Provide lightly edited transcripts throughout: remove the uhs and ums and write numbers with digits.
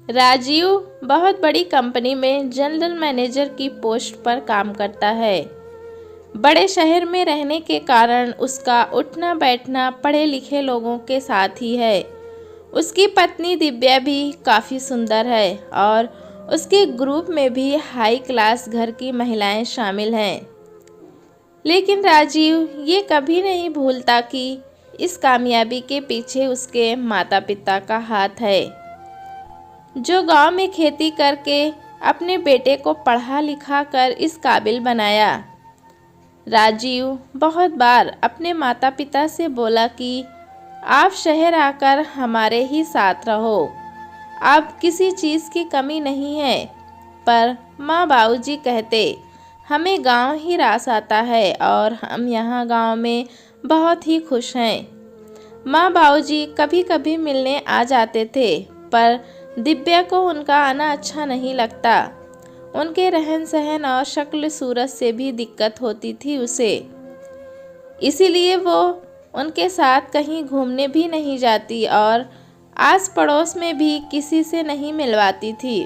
राजीव बहुत बड़ी कंपनी में जनरल मैनेजर की पोस्ट पर काम करता है। बड़े शहर में रहने के कारण उसका उठना बैठना पढ़े लिखे लोगों के साथ ही है। उसकी पत्नी दिव्या भी काफ़ी सुंदर है और उसके ग्रुप में भी हाई क्लास घर की महिलाएं शामिल हैं। लेकिन राजीव ये कभी नहीं भूलता कि इस कामयाबी के पीछे उसके माता पिता का हाथ है, जो गांव में खेती करके अपने बेटे को पढ़ा लिखा कर इस काबिल बनाया। राजीव बहुत बार अपने माता पिता से बोला कि आप शहर आकर हमारे ही साथ रहो, अब किसी चीज़ की कमी नहीं है। पर माँ बाबूजी कहते हमें गांव ही रास आता है और हम यहाँ गांव में बहुत ही खुश हैं। माँ बाबूजी कभी कभी मिलने आ जाते थे, पर दिव्या को उनका आना अच्छा नहीं लगता। उनके रहन सहन और शक्ल सूरत से भी दिक्कत होती थी उसे, इसीलिए वो उनके साथ कहीं घूमने भी नहीं जाती और आस पड़ोस में भी किसी से नहीं मिलवाती थी।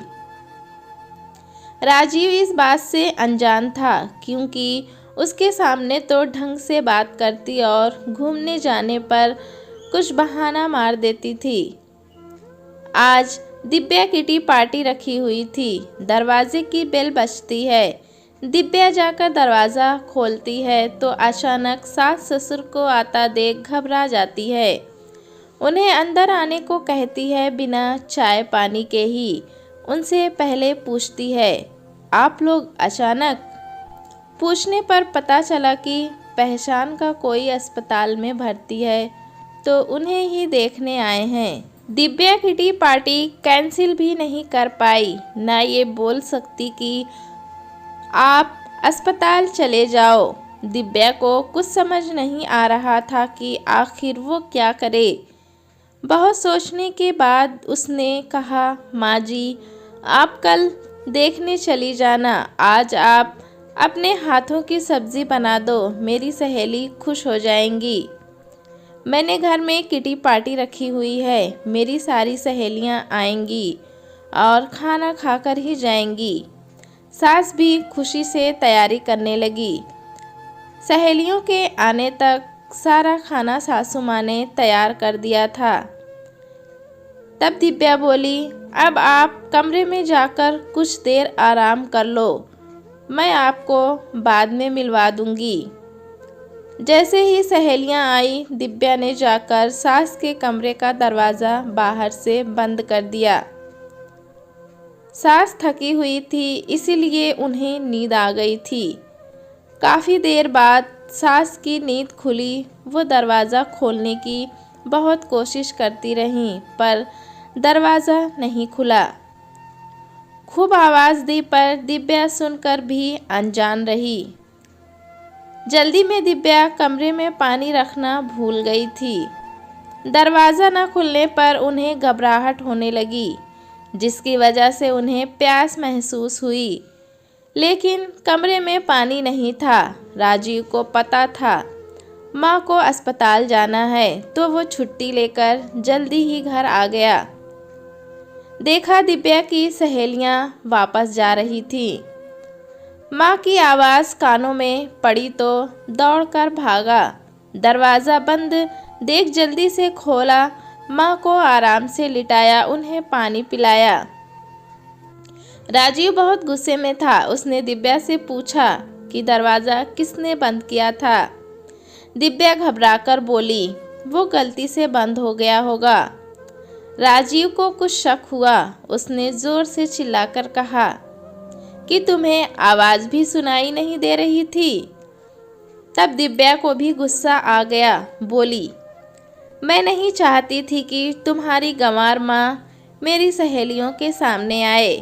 राजीव इस बात से अनजान था, क्योंकि उसके सामने तो ढंग से बात करती और घूमने जाने पर कुछ बहाना मार देती थी। आज दिव्या किटी पार्टी रखी हुई थी। दरवाजे की बेल बजती है। दिव्या जाकर दरवाज़ा खोलती है तो अचानक सास ससुर को आता देख घबरा जाती है। उन्हें अंदर आने को कहती है, बिना चाय पानी के ही। उनसे पहले पूछती है, आप लोग अचानक? पूछने पर पता चला कि पहचान का कोई अस्पताल में भर्ती है, तो उन्हें ही देखने आए हैं। दिव्या किटी पार्टी कैंसिल भी नहीं कर पाई, ना ये बोल सकती कि आप अस्पताल चले जाओ। दिव्या को कुछ समझ नहीं आ रहा था कि आखिर वो क्या करे। बहुत सोचने के बाद उसने कहा, माँ जी, आप कल देखने चली जाना। आज आप अपने हाथों की सब्जी बना दो, मेरी सहेली खुश हो जाएंगी। मैंने घर में किटी पार्टी रखी हुई है, मेरी सारी सहेलियां आएंगी और खाना खाकर ही जाएंगी। सास भी खुशी से तैयारी करने लगी। सहेलियों के आने तक सारा खाना सासू माँ ने तैयार कर दिया था। तब दिव्या बोली, अब आप कमरे में जाकर कुछ देर आराम कर लो, मैं आपको बाद में मिलवा दूंगी। जैसे ही सहेलियां आई, दिव्या ने जाकर सास के कमरे का दरवाज़ा बाहर से बंद कर दिया। सास थकी हुई थी, इसीलिए उन्हें नींद आ गई थी। काफ़ी देर बाद सास की नींद खुली। वो दरवाज़ा खोलने की बहुत कोशिश करती रहीं, पर दरवाज़ा नहीं खुला। खूब आवाज़ दी, पर दिव्या सुनकर भी अनजान रही। जल्दी में दिव्या कमरे में पानी रखना भूल गई थी। दरवाज़ा न खुलने पर उन्हें घबराहट होने लगी, जिसकी वजह से उन्हें प्यास महसूस हुई। लेकिन कमरे में पानी नहीं था। राजीव को पता था माँ को अस्पताल जाना है, तो वो छुट्टी लेकर जल्दी ही घर आ गया। देखा दिव्या की सहेलियाँ वापस जा रही थी। माँ की आवाज़ कानों में पड़ी तो दौड़कर भागा। दरवाज़ा बंद देख जल्दी से खोला, माँ को आराम से लिटाया, उन्हें पानी पिलाया। राजीव बहुत गुस्से में था। उसने दिव्या से पूछा कि दरवाज़ा किसने बंद किया था। दिव्या घबराकर बोली, वो गलती से बंद हो गया होगा। राजीव को कुछ शक हुआ। उसने ज़ोर से चिल्लाकर कहा कि तुम्हें आवाज़ भी सुनाई नहीं दे रही थी। तब दिव्या को भी गुस्सा आ गया। बोली, मैं नहीं चाहती थी कि तुम्हारी गंवार माँ मेरी सहेलियों के सामने आए।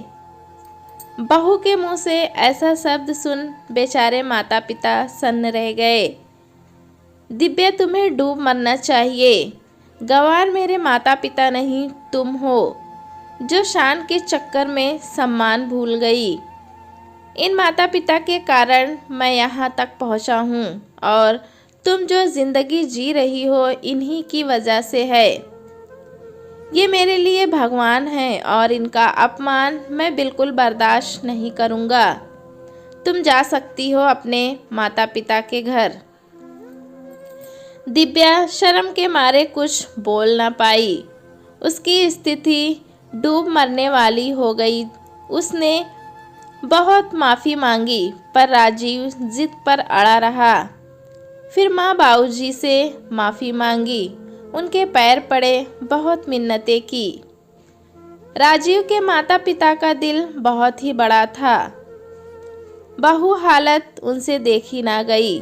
बहू के मुंह से ऐसा शब्द सुन बेचारे माता पिता सन्न रह गए। दिव्या, तुम्हें डूब मरना चाहिए। गंवार मेरे माता पिता नहीं, तुम हो, जो शान के चक्कर में सम्मान भूल गई। इन माता पिता के कारण मैं यहाँ तक पहुँचा हूँ, और तुम जो ज़िंदगी जी रही हो, इन्हीं की वजह से है। ये मेरे लिए भगवान हैं और इनका अपमान मैं बिल्कुल बर्दाश्त नहीं करूँगा। तुम जा सकती हो अपने माता पिता के घर। दिव्या शर्म के मारे कुछ बोल ना पाई। उसकी स्थिति डूब मरने वाली हो गई। उसने बहुत माफ़ी मांगी पर राजीव जिद पर अड़ा रहा। फिर माँ बाबूजी से माफ़ी मांगी, उनके पैर पड़े, बहुत मिन्नतें की। राजीव के माता पिता का दिल बहुत ही बड़ा था। बहू हालत उनसे देखी ना गई।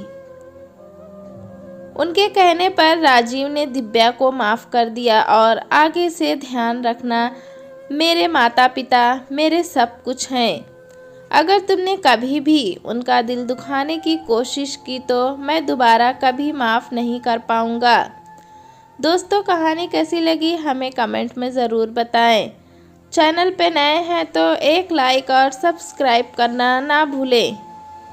उनके कहने पर राजीव ने दिव्या को माफ़ कर दिया और आगे से ध्यान रखना, मेरे माता पिता मेरे सब कुछ हैं। अगर तुमने कभी भी उनका दिल दुखाने की कोशिश की तो मैं दोबारा कभी माफ़ नहीं कर पाऊँगा। दोस्तों, कहानी कैसी लगी हमें कमेंट में ज़रूर बताएं। चैनल पे नए हैं तो एक लाइक और सब्सक्राइब करना ना भूलें।